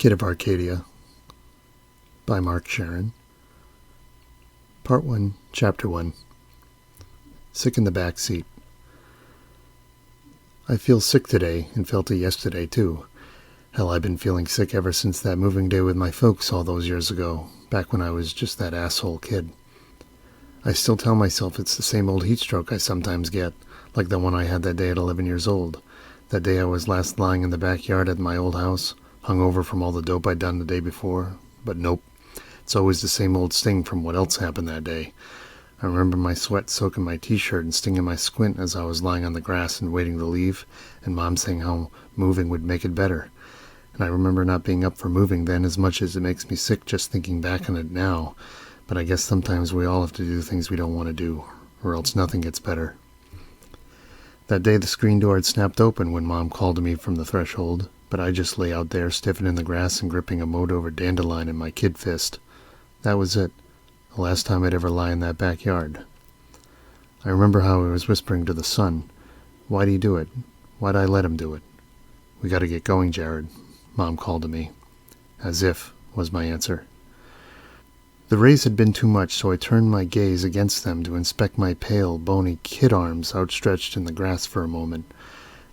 Kid of Arcadia by Charron. Part 1, Chapter 1. Sick in the Backseat. I feel sick today, and felt it yesterday, too. Hell, I've been feeling sick ever since that moving day with my folks all those years ago, back when I was just that asshole kid. I still tell myself it's the same old heat stroke I sometimes get, like the one I had that day at 11 years old. That day I was last lying in the backyard at my old house, hungover from all the dope I'd done the day before. But nope, it's always the same old sting from what else happened that day. I remember my sweat soaking my t-shirt and stinging my squint as I was lying on the grass and waiting to leave, and Mom saying how moving would make it better. And I remember not being up for moving then as much as it makes me sick just thinking back on it now. But I guess sometimes we all have to do things we don't want to do, or else nothing gets better. That day the screen door had snapped open when Mom called to me from the threshold, but I just lay out there stiffened in the grass and gripping a mowed-over dandelion in my kid fist. That was it, the last time I'd ever lie in that backyard. I remember how I was whispering to the sun, "Why'd he do it? Why'd I let him do it?" "We gotta get going, Jared," Mom called to me. "As if," was my answer. The rays had been too much, so I turned my gaze against them to inspect my pale, bony kid arms outstretched in the grass for a moment.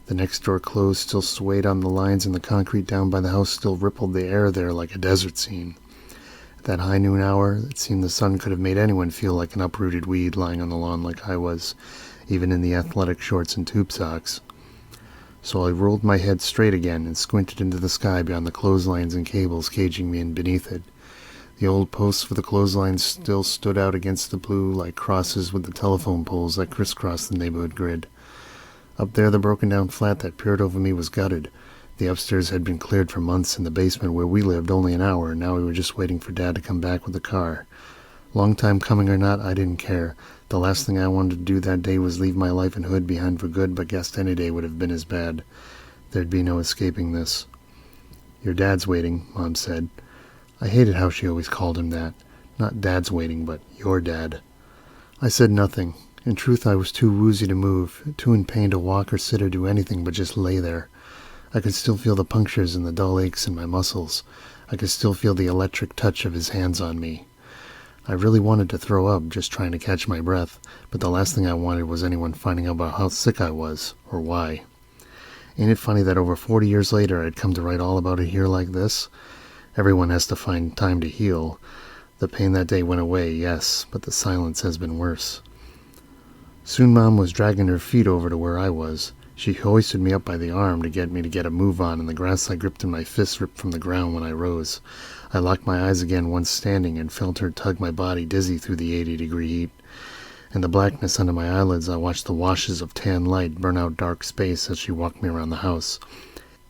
The next door closed still swayed on the lines, and the concrete down by the house still rippled the air there like a desert scene. At that high noon hour, it seemed the sun could have made anyone feel like an uprooted weed lying on the lawn like I was, even in the athletic shorts and tube socks. So I rolled my head straight again and squinted into the sky beyond the clotheslines and cables caging me in beneath it. The old posts for the clotheslines still stood out against the blue like crosses with the telephone poles that crisscrossed the neighborhood grid. Up there, the broken-down flat that peered over me was gutted. The upstairs had been cleared for months, and the basement where we lived only an hour, and now we were just waiting for Dad to come back with the car. Long time coming or not, I didn't care. The last thing I wanted to do that day was leave my life and hood behind for good, but guessed any day would have been as bad. There'd be no escaping this. "Your Dad's waiting," Mom said. I hated how she always called him that. Not Dad's waiting, but your Dad. I said nothing. In truth, I was too woozy to move, too in pain to walk or sit or do anything but just lay there. I could still feel the punctures and the dull aches in my muscles. I could still feel the electric touch of his hands on me. I really wanted to throw up, just trying to catch my breath, but the last thing I wanted was anyone finding out about how sick I was, or why. Ain't it funny that over 40 years later I'd come to write all about it here like this? Everyone has to find time to heal. The pain that day went away, yes, but the silence has been worse. Soon Mom was dragging her feet over to where I was. She hoisted me up by the arm to get a move on, and the grass I gripped in my fist ripped from the ground when I rose. I locked my eyes again once standing and felt her tug my body dizzy through the 80-degree heat. In the blackness under my eyelids, I watched the washes of tan light burn out dark space as she walked me around the house.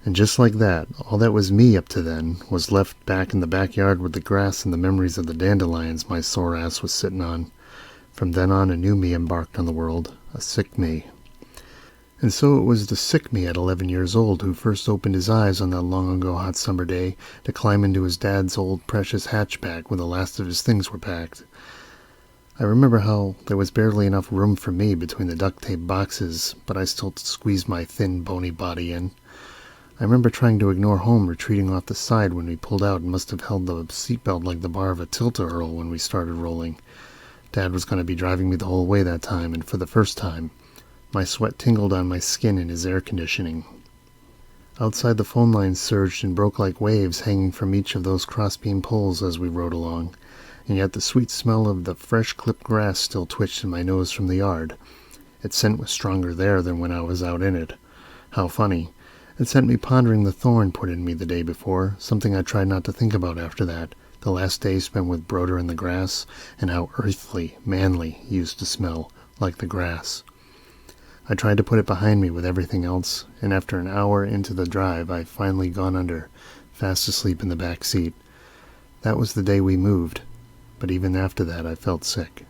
And just like that, all that was me up to then was left back in the backyard with the grass and the memories of the dandelions my sore ass was sitting on. From then on, a new me embarked on the world, a sick me. And so it was the sick me at 11 years old who first opened his eyes on that long-ago hot summer day to climb into his dad's old precious hatchback where the last of his things were packed. I remember how there was barely enough room for me between the duct-tape boxes, but I still squeezed my thin, bony body in. I remember trying to ignore home retreating off the side when we pulled out and must have held the seatbelt like the bar of a tilt-a-whirl when we started rolling. Dad was going to be driving me the whole way that time, and for the first time. My sweat tingled on my skin in his air conditioning. Outside, the phone lines surged and broke like waves hanging from each of those crossbeam poles as we rode along, and yet the sweet smell of the fresh clipped grass still twitched in my nose from the yard. Its scent was stronger there than when I was out in it. How funny. It sent me pondering the thorn put in me the day before, something I tried not to think about after that, the last day spent with Broder in the grass, and how earthly, manly he used to smell, like the grass. I tried to put it behind me with everything else, and after an hour into the drive I finally gone under, fast asleep in the back seat. That was the day we moved, but even after that I felt sick.